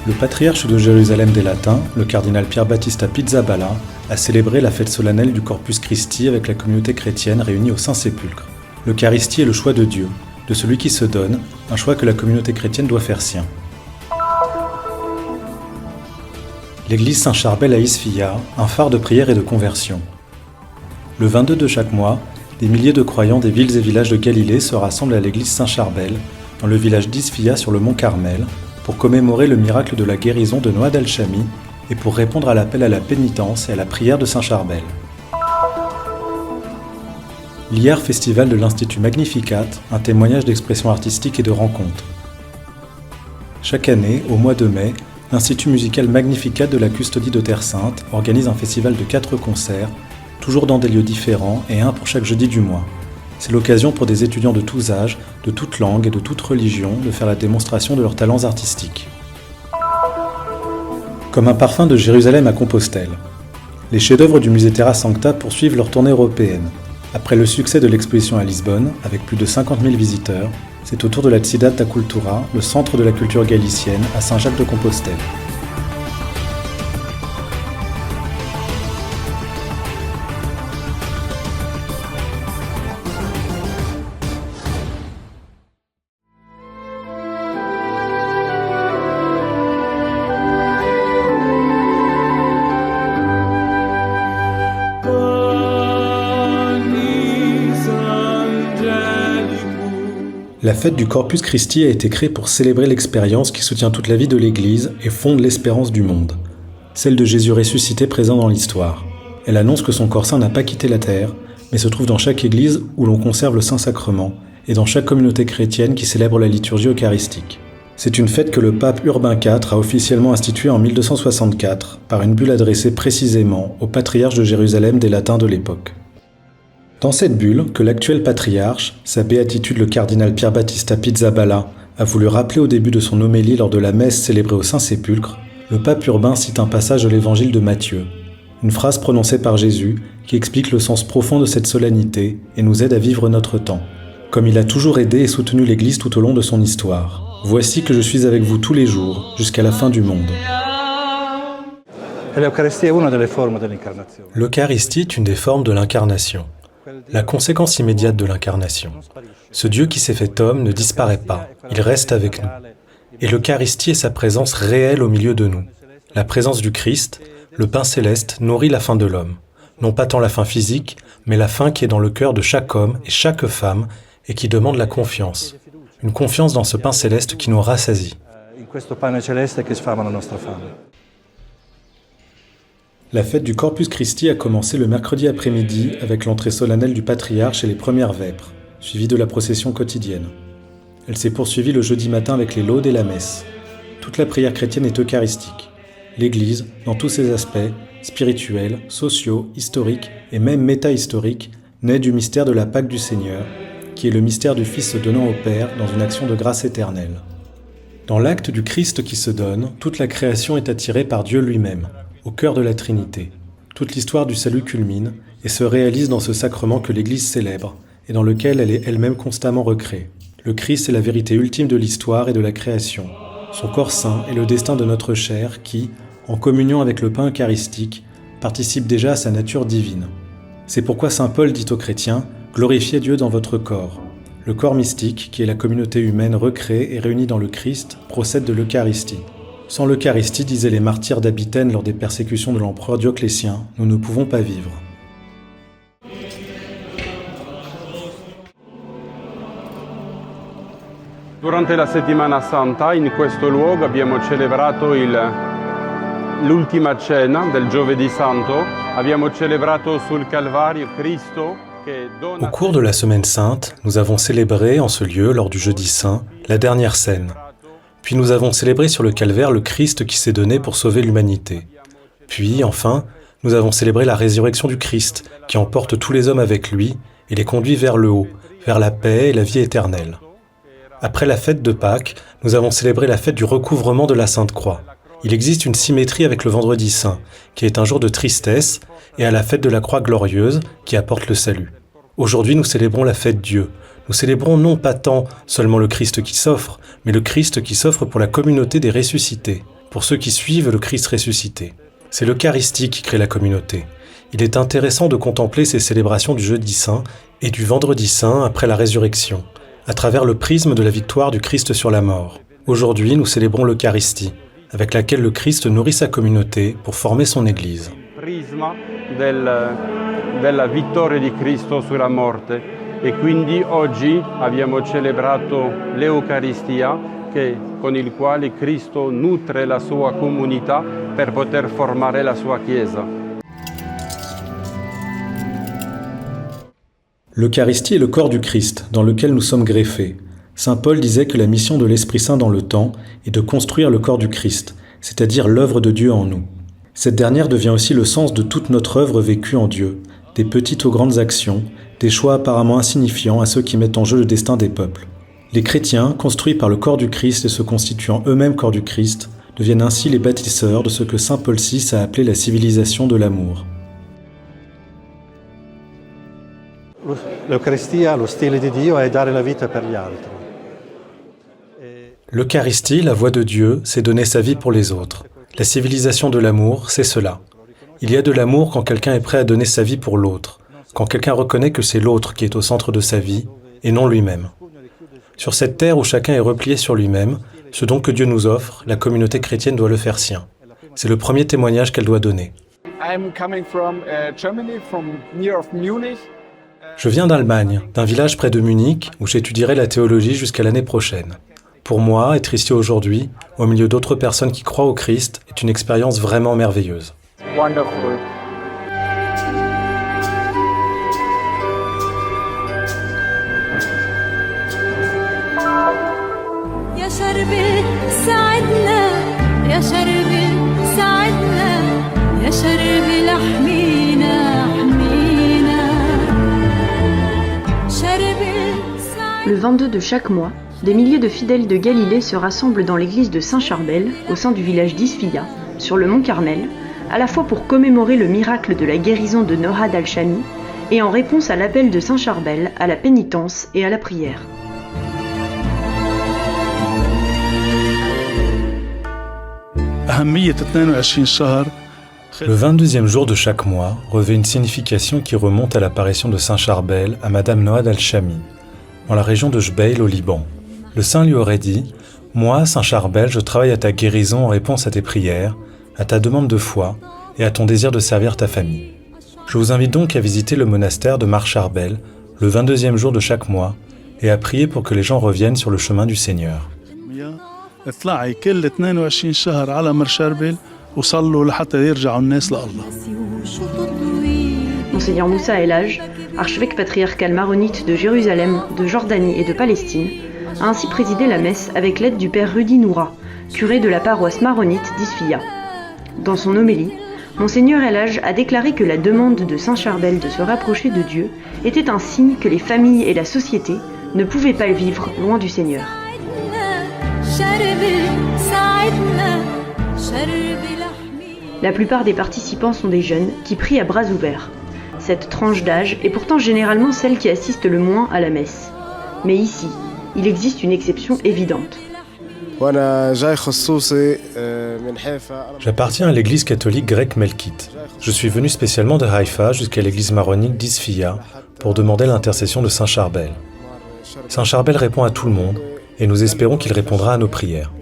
Le patriarche de Jérusalem des Latins, le cardinal Pier Battista Pizzaballa, a célébré la fête solennelle du Corpus Christi avec la communauté chrétienne réunie au Saint-Sépulcre. L'Eucharistie est le choix de Dieu, de celui qui se donne, un choix que la communauté chrétienne doit faire sien. L'église Saint-Charbel à Isfia, un phare de prière et de conversion. Le 22 de chaque mois, des milliers de croyants des villes et villages de Galilée se rassemblent à l'église Saint-Charbel, dans le village d'Isfia sur le mont Carmel, pour commémorer le miracle de la guérison de Noad al-Shami et pour répondre à l'appel à la pénitence et à la prière de Saint-Charbel. L'IAR Festival de l'Institut Magnificat, un témoignage d'expression artistique et de rencontre. Chaque année, au mois de mai, l'Institut musical Magnificat de la Custodie de Terre Sainte organise un festival de 4 concerts, toujours dans des lieux différents et un pour chaque jeudi du mois. C'est l'occasion pour des étudiants de tous âges, de toutes langues et de toutes religions de faire la démonstration de leurs talents artistiques. Comme un parfum de Jérusalem à Compostelle. Les chefs-d'œuvre du musée Terra Sancta poursuivent leur tournée européenne. Après le succès de l'exposition à Lisbonne, avec plus de 50 000 visiteurs, c'est au tour de la Ciudad da Cultura, le centre de la culture galicienne, à Saint-Jacques-de-Compostelle. La fête du Corpus Christi a été créée pour célébrer l'expérience qui soutient toute la vie de l'Église et fonde l'espérance du monde, celle de Jésus ressuscité présent dans l'histoire. Elle annonce que son corps saint n'a pas quitté la terre, mais se trouve dans chaque Église où l'on conserve le Saint-Sacrement et dans chaque communauté chrétienne qui célèbre la liturgie eucharistique. C'est une fête que le pape Urbain IV a officiellement instituée en 1264 par une bulle adressée précisément au patriarche de Jérusalem des Latins de l'époque. Dans cette bulle, que l'actuel patriarche, sa béatitude le cardinal Pier Battista Pizzaballa, a voulu rappeler au début de son homélie lors de la messe célébrée au Saint-Sépulcre, le pape Urbain cite un passage de l'évangile de Matthieu, une phrase prononcée par Jésus qui explique le sens profond de cette solennité et nous aide à vivre notre temps, comme il a toujours aidé et soutenu l'Église tout au long de son histoire. Voici que je suis avec vous tous les jours, jusqu'à la fin du monde. L'Eucharistie est une des formes de l'incarnation. La conséquence immédiate de l'incarnation. Ce Dieu qui s'est fait homme ne disparaît pas, il reste avec nous. Et l'Eucharistie est sa présence réelle au milieu de nous. La présence du Christ, le pain céleste, nourrit la faim de l'homme. Non pas tant la faim physique, mais la faim qui est dans le cœur de chaque homme et chaque femme et qui demande la confiance. Une confiance dans ce pain céleste qui nous rassasie. La fête du Corpus Christi a commencé le mercredi après-midi avec l'entrée solennelle du patriarche et les premières vêpres, suivie de la procession quotidienne. Elle s'est poursuivie le jeudi matin avec les laudes et la messe. Toute la prière chrétienne est eucharistique. L'Église, dans tous ses aspects, spirituels, sociaux, historiques et même métahistoriques, naît du mystère de la Pâque du Seigneur, qui est le mystère du Fils se donnant au Père dans une action de grâce éternelle. Dans l'acte du Christ qui se donne, toute la création est attirée par Dieu lui-même, au cœur de la Trinité. Toute l'histoire du salut culmine et se réalise dans ce sacrement que l'Église célèbre et dans lequel elle est elle-même constamment recréée. Le Christ est la vérité ultime de l'histoire et de la création. Son corps saint est le destin de notre chair qui, en communion avec le pain eucharistique, participe déjà à sa nature divine. C'est pourquoi saint Paul dit aux chrétiens « Glorifiez Dieu dans votre corps ». Le corps mystique, qui est la communauté humaine recréée et réunie dans le Christ, procède de l'Eucharistie. Sans l'Eucharistie, disaient les martyrs d'Abitène lors des persécutions de l'empereur Dioclétien, nous ne pouvons pas vivre. Durante la settimana santa, in questo luogo abbiamo celebrato l'ultima cena del giovedì santo. Abbiamo celebrato sul Calvario Cristo. Au cours de la Semaine Sainte, nous avons célébré en ce lieu, lors du Jeudi Saint, la dernière scène. Puis nous avons célébré sur le calvaire le Christ qui s'est donné pour sauver l'humanité. Puis, enfin, nous avons célébré la résurrection du Christ, qui emporte tous les hommes avec lui et les conduit vers le haut, vers la paix et la vie éternelle. Après la fête de Pâques, nous avons célébré la fête du recouvrement de la Sainte Croix. Il existe une symétrie avec le Vendredi Saint, qui est un jour de tristesse, et à la fête de la Croix glorieuse, qui apporte le salut. Aujourd'hui, nous célébrons la fête Dieu. Nous célébrons non pas tant seulement le Christ qui s'offre, mais le Christ qui s'offre pour la communauté des ressuscités, pour ceux qui suivent le Christ ressuscité. C'est l'Eucharistie qui crée la communauté. Il est intéressant de contempler ces célébrations du Jeudi Saint et du Vendredi Saint après la résurrection, à travers le prisme de la victoire du Christ sur la mort. Aujourd'hui, nous célébrons l'Eucharistie, avec laquelle le Christ nourrit sa communauté pour former son Église. Prisma della vittoria di Cristo sulla morte e quindi oggi abbiamo celebrato l'Eucaristia con il quale Cristo nutre la sua comunità per poter formare la sua Chiesa. L'Eucharistie est le corps du Christ, dans lequel nous sommes greffés. Saint Paul disait que la mission de l'Esprit Saint dans le temps est de construire le corps du Christ, c'est-à-dire l'œuvre de Dieu en nous. Cette dernière devient aussi le sens de toute notre œuvre vécue en Dieu, des petites aux grandes actions, des choix apparemment insignifiants à ceux qui mettent en jeu le destin des peuples. Les chrétiens, construits par le corps du Christ et se constituant eux-mêmes corps du Christ, deviennent ainsi les bâtisseurs de ce que saint Paul VI a appelé la civilisation de l'amour. L'Eucaristia, lo stile di Dio è dare la vita per gli altri. L'Eucharistie, la voix de Dieu, c'est donner sa vie pour les autres. La civilisation de l'amour, c'est cela. Il y a de l'amour quand quelqu'un est prêt à donner sa vie pour l'autre, quand quelqu'un reconnaît que c'est l'autre qui est au centre de sa vie, et non lui-même. Sur cette terre où chacun est replié sur lui-même, ce don que Dieu nous offre, la communauté chrétienne doit le faire sien. C'est le premier témoignage qu'elle doit donner. Je viens d'Allemagne, d'un village près de Munich, où j'étudierai la théologie jusqu'à l'année prochaine. Pour moi, être ici aujourd'hui, au milieu d'autres personnes qui croient au Christ, est une expérience vraiment merveilleuse. Wonderful. Le 22 de chaque mois, des milliers de fidèles de Galilée se rassemblent dans l'église de Saint-Charbel, au sein du village d'Isfia, sur le mont Carmel, à la fois pour commémorer le miracle de la guérison de Nohad al-Shami et en réponse à l'appel de Saint-Charbel à la pénitence et à la prière. Le 22e jour de chaque mois revêt une signification qui remonte à l'apparition de Saint Charbel à Madame Nohad al-Shami, dans la région de Jbeil au Liban. Le saint lui aurait dit « Moi, Saint Charbel, je travaille à ta guérison en réponse à tes prières, à ta demande de foi et à ton désir de servir ta famille. Je vous invite donc à visiter le monastère de Mar Charbel le 22e jour de chaque mois et à prier pour que les gens reviennent sur le chemin du Seigneur. » Monseigneur Moussa El-Haj, archevêque patriarcal maronite de Jérusalem, de Jordanie et de Palestine, a ainsi présidé la messe avec l'aide du père Rudi Noura, curé de la paroisse maronite d'Isfia. Dans son homélie, Monseigneur El-Haj a déclaré que la demande de Saint Charbel de se rapprocher de Dieu était un signe que les familles et la société ne pouvaient pas vivre loin du Seigneur. La plupart des participants sont des jeunes qui prient à bras ouverts. Cette tranche d'âge est pourtant généralement celle qui assiste le moins à la messe. Mais ici, il existe une exception évidente. J'appartiens à l'église catholique grecque Melkite. Je suis venu spécialement de Haïfa jusqu'à l'église maronite d'Isfia pour demander l'intercession de Saint Charbel. Saint Charbel répond à tout le monde et nous espérons qu'il répondra à nos prières.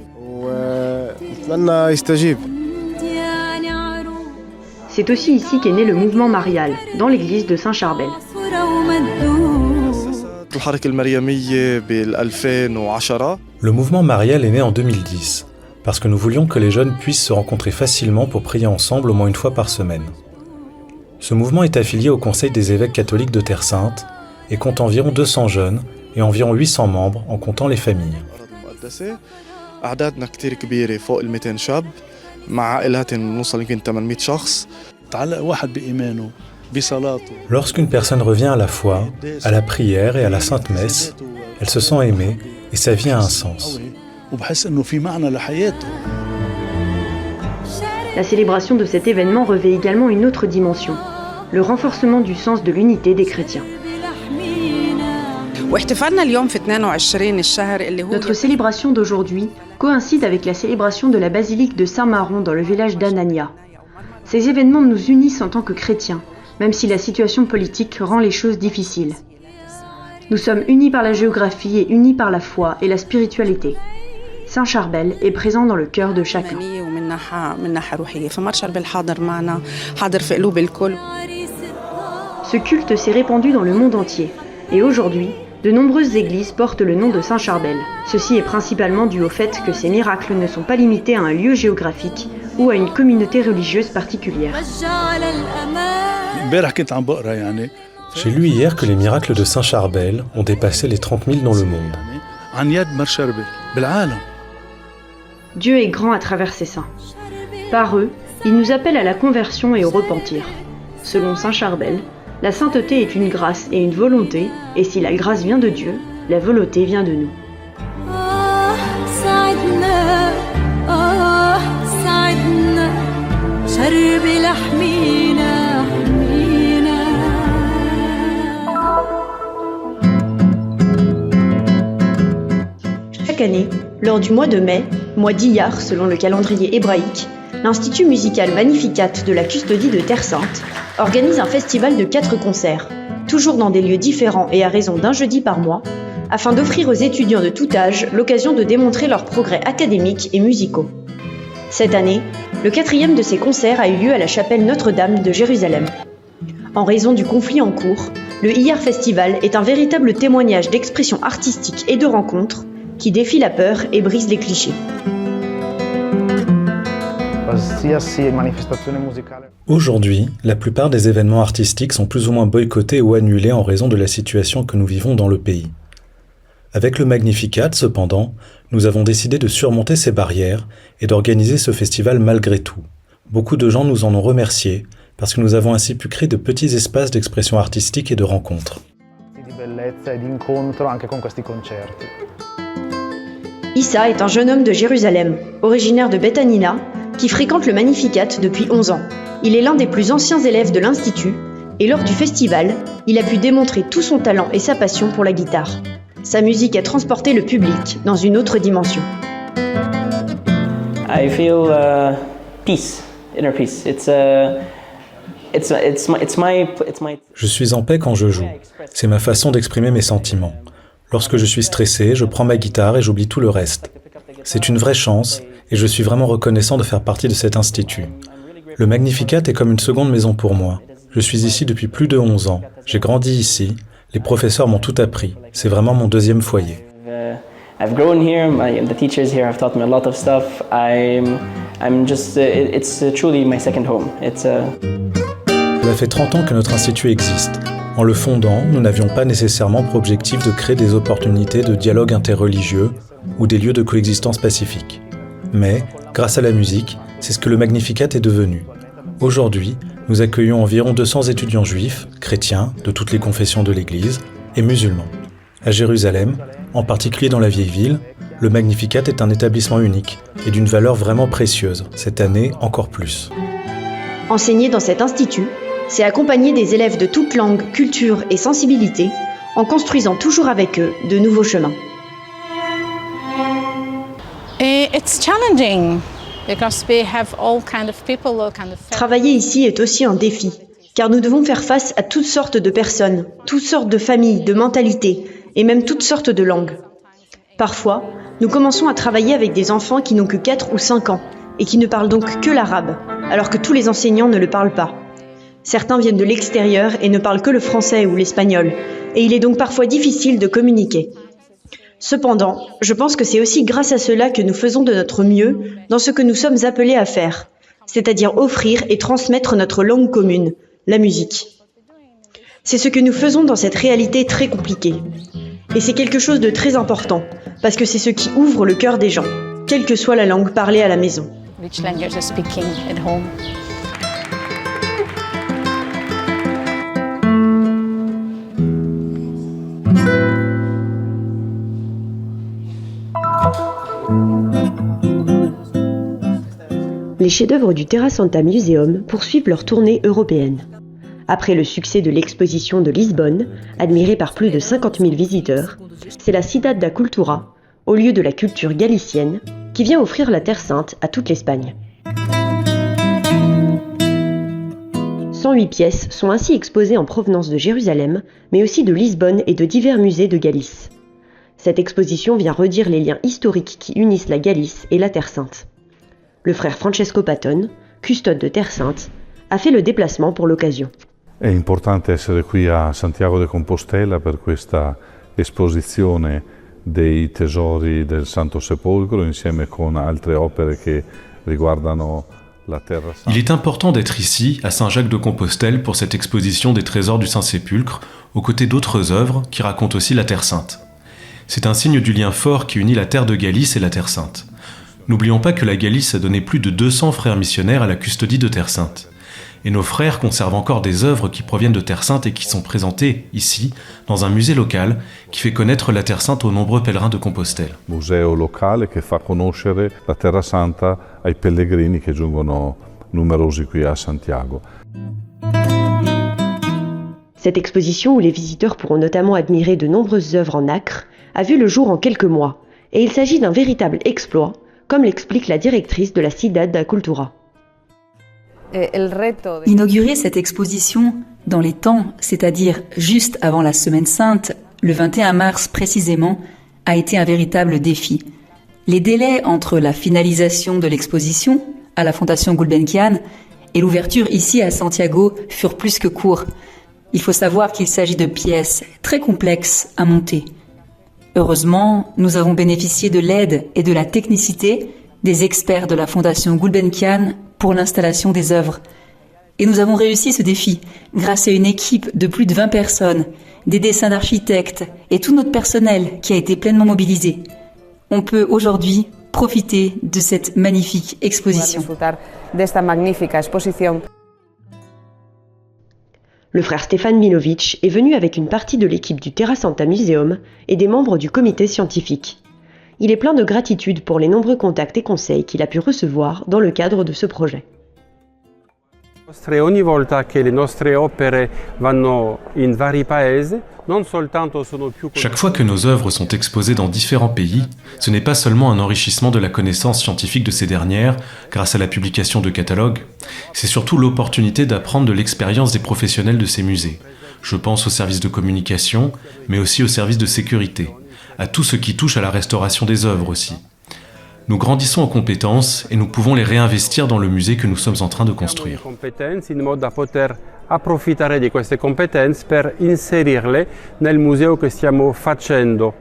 C'est aussi ici qu'est né le mouvement marial, dans l'église de Saint Charbel. Le mouvement marial est né en 2010, parce que nous voulions que les jeunes puissent se rencontrer facilement pour prier ensemble au moins une fois par semaine. Ce mouvement est affilié au Conseil des évêques catholiques de Terre Sainte et compte environ 200 jeunes et environ 800 membres en comptant les familles. Lorsqu'une personne revient à la foi, à la prière et à la Sainte Messe, elle se sent aimée et sa vie a un sens. La célébration de cet événement revêt également une autre dimension, le renforcement du sens de l'unité des chrétiens. Notre célébration d'aujourd'hui coïncide avec la célébration de la basilique de Saint-Maron dans le village d'Anania. Ces événements nous unissent en tant que chrétiens, même si la situation politique rend les choses difficiles. Nous sommes unis par la géographie et unis par la foi et la spiritualité. Saint Charbel est présent dans le cœur de chacun. Ce culte s'est répandu dans le monde entier, et aujourd'hui, de nombreuses églises portent le nom de Saint Charbel. Ceci est principalement dû au fait que ces miracles ne sont pas limités à un lieu géographique ou à une communauté religieuse particulière. J'ai lu hier que les miracles de Saint Charbel ont dépassé les 30 000 dans le monde. Dieu est grand à travers ses saints. Par eux, il nous appelle à la conversion et au repentir. Selon Saint Charbel, la sainteté est une grâce et une volonté, et si la grâce vient de Dieu, la volonté vient de nous. Chaque année, lors du mois de mai, mois d'Iyar selon le calendrier hébraïque, l'Institut musical Magnificat de la Custodie de Terre Sainte organise un festival de 4 concerts, toujours dans des lieux différents et à raison d'un jeudi par mois, afin d'offrir aux étudiants de tout âge l'occasion de démontrer leurs progrès académiques et musicaux. Cette année, le 4e de ces concerts a eu lieu à la chapelle Notre-Dame de Jérusalem. En raison du conflit en cours, le Iyar Festival est un véritable témoignage d'expression artistique et de rencontres qui défie la peur et brise les clichés. Aujourd'hui, la plupart des événements artistiques sont plus ou moins boycottés ou annulés en raison de la situation que nous vivons dans le pays. Avec le Magnificat, cependant, nous avons décidé de surmonter ces barrières et d'organiser ce festival malgré tout. Beaucoup de gens nous en ont remerciés parce que nous avons ainsi pu créer de petits espaces d'expression artistique et de rencontres. Issa est un jeune homme de Jérusalem, originaire de Beth Hanina, qui fréquente le Magnificat depuis 11 ans. Il est l'un des plus anciens élèves de l'Institut, et lors du festival, il a pu démontrer tout son talent et sa passion pour la guitare. Sa musique a transporté le public dans une autre dimension. I feel peace, inner peace. Je suis en paix quand je joue. C'est ma façon d'exprimer mes sentiments. Lorsque je suis stressé, je prends ma guitare et j'oublie tout le reste. C'est une vraie chance et je suis vraiment reconnaissant de faire partie de cet institut. Le Magnificat est comme une seconde maison pour moi. Je suis ici depuis plus de 11 ans. J'ai grandi ici. Les professeurs m'ont tout appris. C'est vraiment mon deuxième foyer. I've grown here. The teachers here have taught me a lot of stuff. It's truly my second home. Cela fait 30 ans que notre institut existe. En le fondant, nous n'avions pas nécessairement pour objectif de créer des opportunités de dialogue interreligieux ou des lieux de coexistence pacifique. Mais, grâce à la musique, c'est ce que le Magnificat est devenu. Aujourd'hui, nous accueillons environ 200 étudiants juifs, chrétiens, de toutes les confessions de l'Église, et musulmans. À Jérusalem, en particulier dans la vieille ville, le Magnificat est un établissement unique et d'une valeur vraiment précieuse, cette année encore plus. Enseigner dans cet institut, c'est accompagner des élèves de toutes langues, cultures et sensibilités, en construisant toujours avec eux de nouveaux chemins. It's challenging because we have all people, Travailler ici est aussi un défi, car nous devons faire face à toutes sortes de personnes, toutes sortes de familles, de mentalités, et même toutes sortes de langues. Parfois, nous commençons à travailler avec des enfants qui n'ont que 4 ou 5 ans, et qui ne parlent donc que l'arabe, alors que tous les enseignants ne le parlent pas. Certains viennent de l'extérieur et ne parlent que le français ou l'espagnol, et il est donc parfois difficile de communiquer. Cependant, je pense que c'est aussi grâce à cela que nous faisons de notre mieux dans ce que nous sommes appelés à faire, c'est-à-dire offrir et transmettre notre langue commune, la musique. C'est ce que nous faisons dans cette réalité très compliquée. Et c'est quelque chose de très important, parce que c'est ce qui ouvre le cœur des gens, quelle que soit la langue parlée à la maison. Which language are speaking at home? Les chefs-d'œuvre du Terra Santa Museum poursuivent leur tournée européenne. Après le succès de l'exposition de Lisbonne, admirée par plus de 50 000 visiteurs, c'est la Cidade da Cultura, au lieu de la culture galicienne, qui vient offrir la Terre Sainte à toute l'Espagne. 108 pièces sont ainsi exposées en provenance de Jérusalem, mais aussi de Lisbonne et de divers musées de Galice. Cette exposition vient redire les liens historiques qui unissent la Galice et la Terre Sainte. Le frère Francesco Patton, custode de Terre Sainte, a fait le déplacement pour l'occasion. È importante essere qui a Santiago de Compostela per questa esposizione dei tesori del Santo Sepolcro insieme con altre opere che riguardano la Terra Santa. Il est important d'être ici, à Saint-Jacques-de-Compostelle, pour cette exposition des trésors du Saint-Sépulcre, aux côtés d'autres œuvres qui racontent aussi la Terre Sainte. C'est un signe du lien fort qui unit la terre de Galice et la Terre Sainte. N'oublions pas que la Galice a donné plus de 200 frères missionnaires à la custodie de Terre Sainte. Et nos frères conservent encore des œuvres qui proviennent de Terre Sainte et qui sont présentées ici, dans un musée local, qui fait connaître la Terre Sainte aux nombreux pèlerins de Compostelle. Museo locale che fa conoscere la Terra Santa ai pellegrini che giungono numerosi qui a Santiago. Cette exposition, où les visiteurs pourront notamment admirer de nombreuses œuvres en nacre, a vu le jour en quelques mois, et il s'agit d'un véritable exploit, comme l'explique la directrice de la Cidade da Cultura. Inaugurer cette exposition dans les temps, c'est-à-dire juste avant la Semaine Sainte, le 21 mars précisément, a été un véritable défi. Les délais entre la finalisation de l'exposition à la Fondation Gulbenkian et l'ouverture ici à Santiago furent plus que courts. Il faut savoir qu'il s'agit de pièces très complexes à monter. Heureusement, nous avons bénéficié de l'aide et de la technicité des experts de la Fondation Gulbenkian pour l'installation des œuvres. Et nous avons réussi ce défi grâce à une équipe de plus de 20 personnes, des dessins d'architectes et tout notre personnel qui a été pleinement mobilisé. On peut aujourd'hui profiter de cette magnifique exposition. Le frère Stefan Milovic est venu avec une partie de l'équipe du Terra Santa Museum et des membres du comité scientifique. Il est plein de gratitude pour les nombreux contacts et conseils qu'il a pu recevoir dans le cadre de ce projet. Ogni volta che le nostre opere vanno in vari paesi, non soltanto sono più. Chaque fois que nos œuvres sont exposées dans différents pays, ce n'est pas seulement un enrichissement de la connaissance scientifique de ces dernières grâce à la publication de catalogues, c'est surtout l'opportunité d'apprendre de l'expérience des professionnels de ces musées. Je pense aux services de communication, mais aussi aux services de sécurité, à tout ce qui touche à la restauration des œuvres aussi. Nous grandissons en compétences et nous pouvons les réinvestir dans le musée que nous sommes en train de construire. In modo da poter approfittare di queste competenze per inserirle nel museo che stiamo facendo.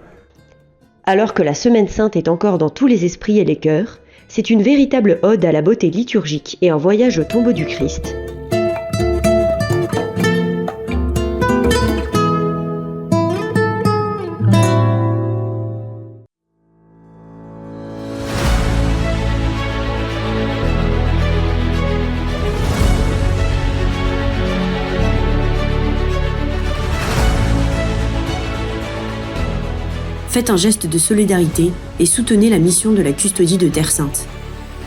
Alors que la Semaine Sainte est encore dans tous les esprits et les cœurs, c'est une véritable ode à la beauté liturgique et un voyage au tombeau du Christ. Faites un geste de solidarité et soutenez la mission de la custodie de Terre Sainte.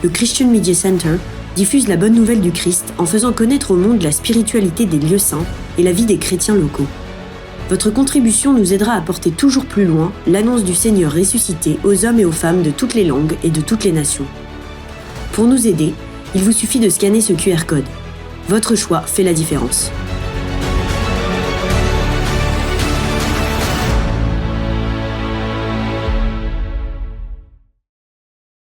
Le Christian Media Center diffuse la bonne nouvelle du Christ en faisant connaître au monde la spiritualité des lieux saints et la vie des chrétiens locaux. Votre contribution nous aidera à porter toujours plus loin l'annonce du Seigneur ressuscité aux hommes et aux femmes de toutes les langues et de toutes les nations. Pour nous aider, il vous suffit de scanner ce QR code. Votre choix fait la différence.